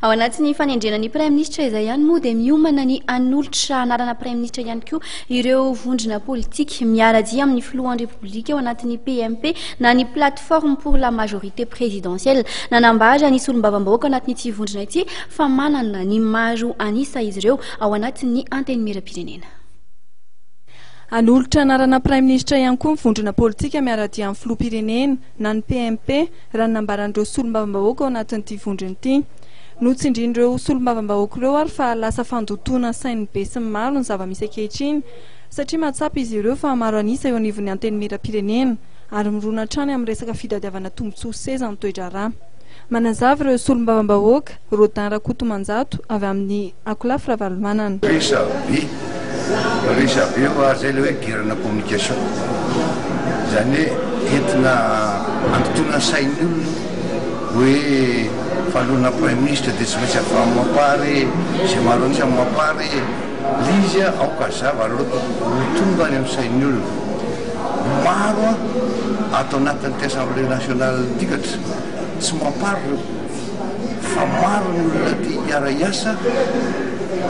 ao anatin'ny fanendrenan'ny prime ministre izay ihany moa dia miomana ny anolotra anarana prime ministre ihany koa ireo vondrona politique miara-dia amin'ny filohan'ny république ao anatin'ny PMP na ny plateforme pour la majorité présidentielle nanambara ny solombavam-bahoaka anatin'ity vondrona ity fa manana ny maro anisa izy ireo ao anatin'ny anteny miram-pirenena. Anolotra anarana prime ministre ihany koa mivondrona politika miara-dia amin'ny filoham-pirenena na ny PMP raha nambaran'ireo solombavam-bahoaka ao anatin'ity vondrona ity. Notsindrin'ireo solombavam-bahoaka ireo ary fa lasa fandotona sainy be sy maro ny zava-misy ankehitriny satria mahatsapa izy ireo fa maro anisa eo anivon'ny anteny miram-pirenena ary mirona hatrany amin'ny resaka fitadiavana tombotsoa seza ny toe-draharaha. Manazava ireo solombavam-bahoaka Rodin Rakotomanjato avy amin'ny Akolafy Ravalomanana. Resabe zay le hoe guerre communication zany hoe entina andotona sainy olona hoe falona prime ministre dia tsy maintsy avy mapary sy maro anisa mapary lizy aoka zava tonga any amin'ny sainy olona maro atao anatin'ny assemblée nationale dikatra tsy mapary reo fa maro ny olona tia hiara-iasa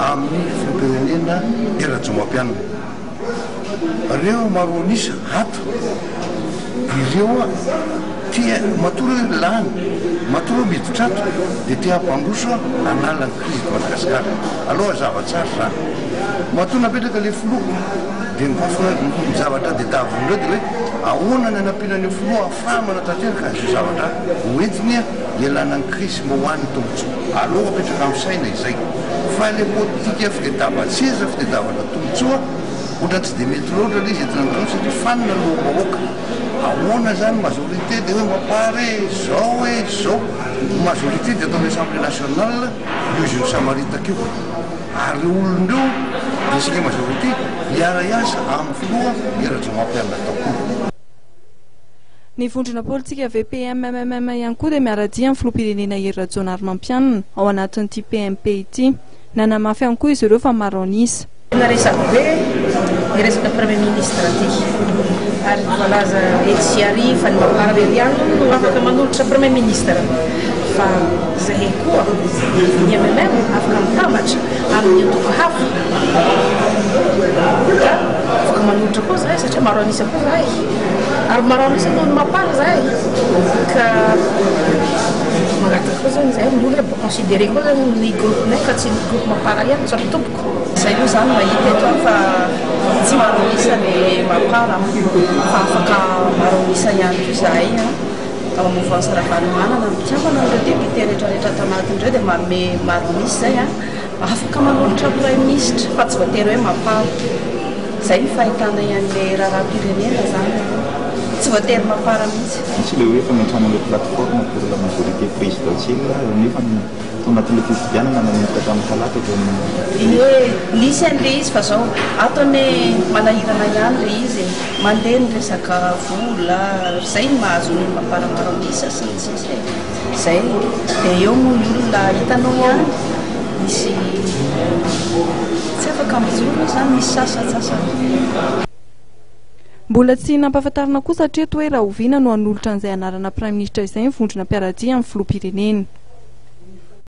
amin'ny filoham-pirenena era-jomam-pianina reo maro anisa ato ireo tia matoro lany matoro miditrato dia tia hampandroso anala ny crise de Madagasikara aloha zava-tsara zany matoro napetraka le filoha dia ngofona ny zavatra dia davon'ireo dia hoe ahoana ny anampianany filoha ahafaha manatanteraka zay zavatra hoentiny ialana ny crise mohoan'ny tombotsoa aloha apetraka amin'ny saina izay fa le politika fitadiavan-tseza fitadiavana tombotsoa ohatra tsy dia mety loatra le izy entina androny satria fanina loha-bahoaka ahoana zany majorité dia hoe mapary zao hoe zao majorité dia atao l'Assemblée nationale io izy ny samaritaka io ary olondreo dia sika majorité hiara-iasa amin'ny filoha era-jomam-pianina tokoa. Ny vondrona politika VPM MMM ihany koa dia miara-dia amin'ny filoham-pirenena Rajoy Nariman-Pianina ao anatin'ity PMP ity. Nanamafy ihany koa izy ireo fa maro anisa. Naresabe resaka premier ministre aty ary voalaza etsy arifa ny mampaharary ihany afaka manolotra premier ministre fa zay koa ny MMM afaka mitambatra amin'ny atoko hafa afaka manolotra koa zahay satria maro anisa koa zahay ary maro anisa noho ny mampara zahay ka magataka koa zany zahay molo considéré koa zany ny groupenay fa tsy ny groupe mampara ihany tsy tompoko zay io zany mahita eto fa tsy maro anisa le mampara fa afaka maro anisa ihany ko zahay ao amin'ny voan'ny Ravalomanana mitiavana ireo député rehetrarehetra tanatin'ireo dia manome maro anisa zay afaka manolotra prime ministre fa tsy voatery hoe mampara zay ny fahitana ihany le raharam-pirenena zany tsy voatery mampara mihitsy. Misy le hoe fametrahana le plateforme pour la majorité présidentielle nefa tao anatin'le fifidianana nanomboka tamin'ny talata lisy an'le izy fa zao ataony manahirana ihany le izy mandeha ny resaka vola zay ny mahazo ny mamparamaro anisa sy ny sisa zay dia eo moa ny olona hitanao ihany misy tsy afaka mijoro zany misy sasatsasany. Mbola tsy nampahafantarina koa satria toa hoe raha oviana no anolotra an'izay anarana prime ministre izay ny vondrona mpiara-dia amin'ny filoham-pirenena.